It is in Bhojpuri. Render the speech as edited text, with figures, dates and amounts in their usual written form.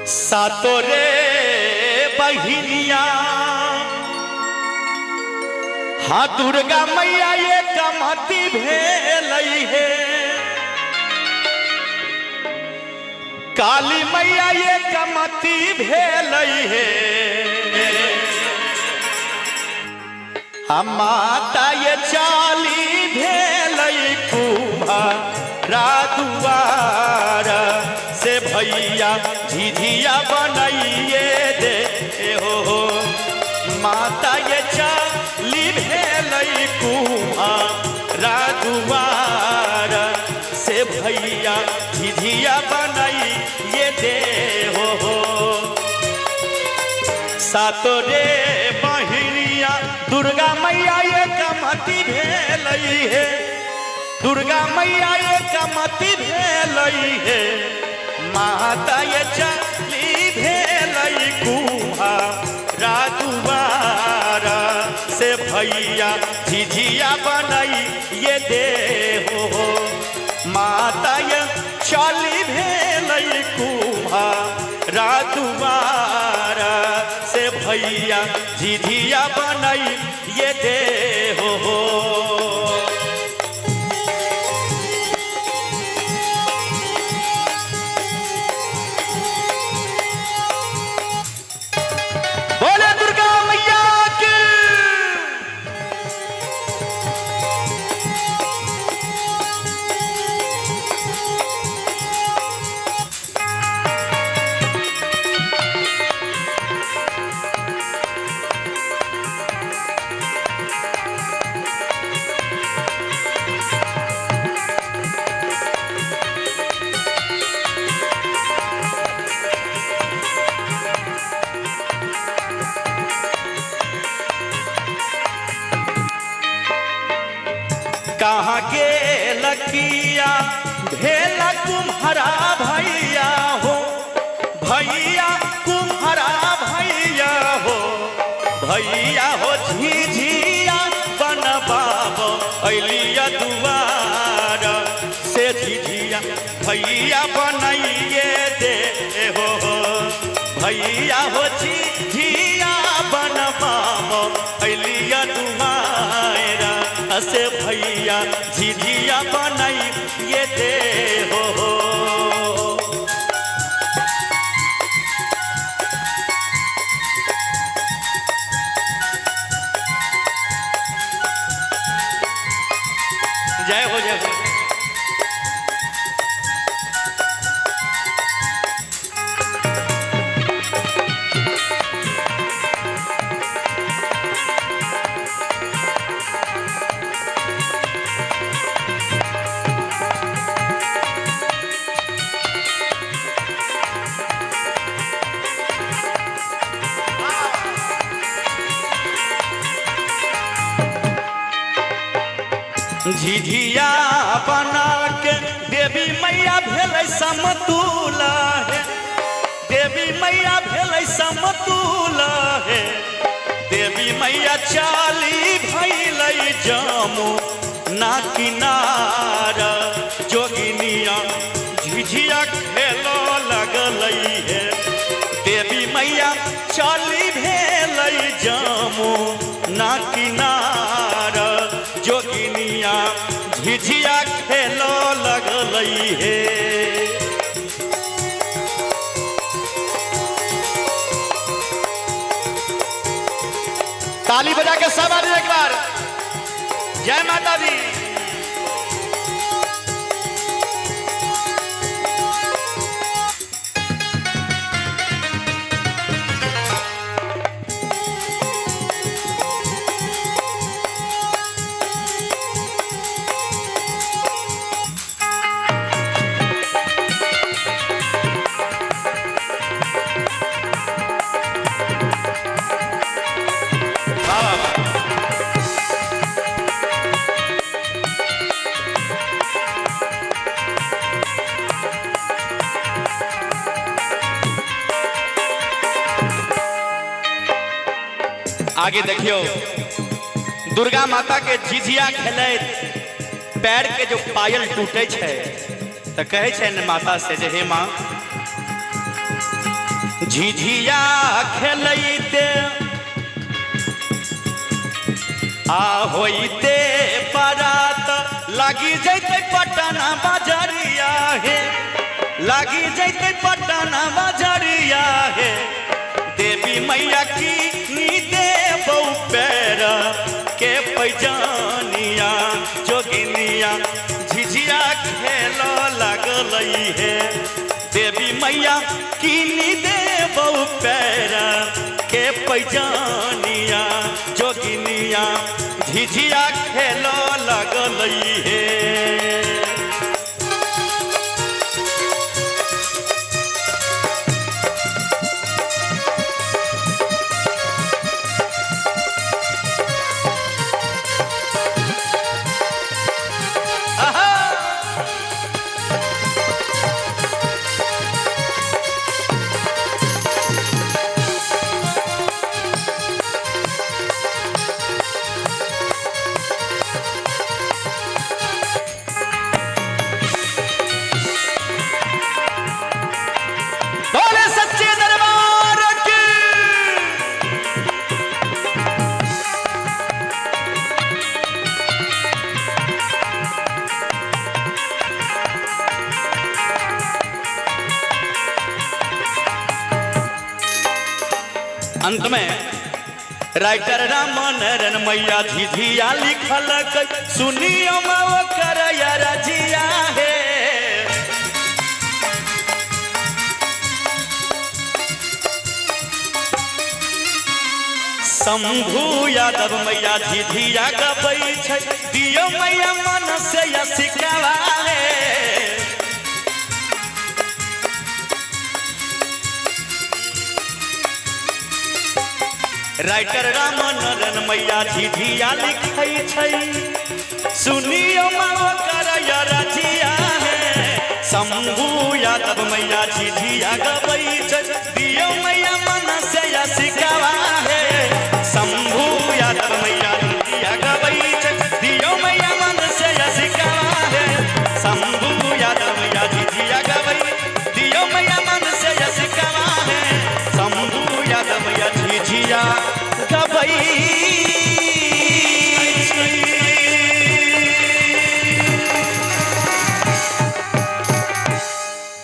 सातो रे बहिनिया हाँ दुर्गा मैया ये कमती भेलई है, काली मैया ये कमती भेलई है, हम माता ये चाली भेलई कुम्हारा दुआरा से भैया झिझिया बनाइए दे हो, माता ये चाली भेलई कुम्हारा दुआरा से भैया झिझिया बनाइए दे हो। सातो रे बहिनिया दुर्गा मैया ये कमती भेलई है, दुर्गा मैया ये कमती भेलई है, माता ये चाली भेलई कुम्हारा दुआरा से भैया झिझिया बनाई ये दे हो, माता ये चाली भेलई कुम्हारा दुआरा से भैया झिझिया बनाई ये दे हो। बोले दुर्गा मैया की। कहाँ के लकिया भेला कुम्हारा भैया हो, भैया कुम्हारा भैया हो, भैया हो झिझिया बनबाबो अलिया दुआरा से झिझिया भैया बनाइए दे हो, भैया हो झिझिया बनबाबो अलिया दुआरा से भैया झिझिया बनाई ये दे हो। जय हो जय हो। झिझिया बना के देवी मैया भेलै समतुला है, देवी मैया भेलै समतुला है, देवी मैया चाली भैलै जामो ना किनारा जोगिनिया झिझिया खेलो लगलई है, देवी मैया चाली भेलै जामो ना किनारा जोगिनिया झिझिया खेलो लगलई है। ताली बजा के सब आदमी एक बार जय माता दी। आगे देखियो दुर्गा माता के झिझिया खेले पैर के जो पायल टूटे तो कहे न माता से जे हे माँ झिझिया खेलते आ होइते बारात लागी जैते पटना बजरिया हे लागी जैते पटना बजरिया हे देवी मैया की नी देबौ पैर के पैजानिया जोगिनिया झिझिया खेल लगल है देवी मैया की नी देबौ पैर के पैजानिया जोगिनिया झिझिया खेल लगल है। अंत में राइटर रामनरन मैया झिझिया लिखल सुनियो कर रजिया है शंभू यादव मैया झिझिया गबै छै दियो मैया मन से सिकावा है राइटर रामनरन मैया झिझिया लिखै छै सुनियो कर रजिया है शंभू यादव मैया झिझिया गबै छै दियो मैया मन से सिकावा है शंभू यादव मैया झिझिया गबै छै दियो मैया मन से सिकावा है शंभू यादव मैया झिझिया गबै दियो मैया मन से सिकावा है शंभू यादव मैया झिझिया गबै